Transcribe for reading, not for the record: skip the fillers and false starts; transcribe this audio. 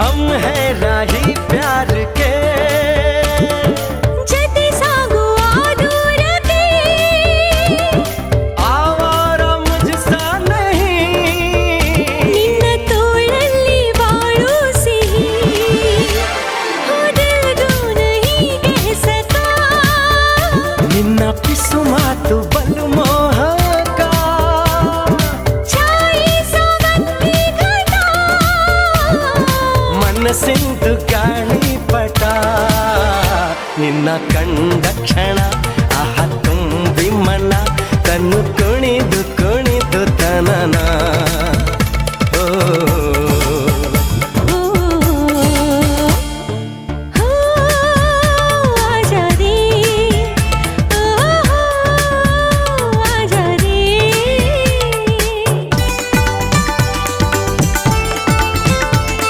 हम है राही प्यार के जते सागुआ दूर के आवारा मुझसा नहीं ನಿನ್ನ ತೋಳಲ್ಲಿ ಬಾಳು ಸಿಹಿ हो दिल दो नहीं कह सका ನಿನ್ನ ಪಿಸು ಮಾತು ಬಲು ಮೋಹಕ ಛಾಯಿ ಸೋಗಂದಿ ಘಟ ಮನಸ್ಸಿಂದು ಗಾಳಿಪಟ ನಿನ್ನ ಕಂಡ ಕ್ಷಣ ಆಹ ತುಂಬಿ ಮನ ಕಣ್ಣು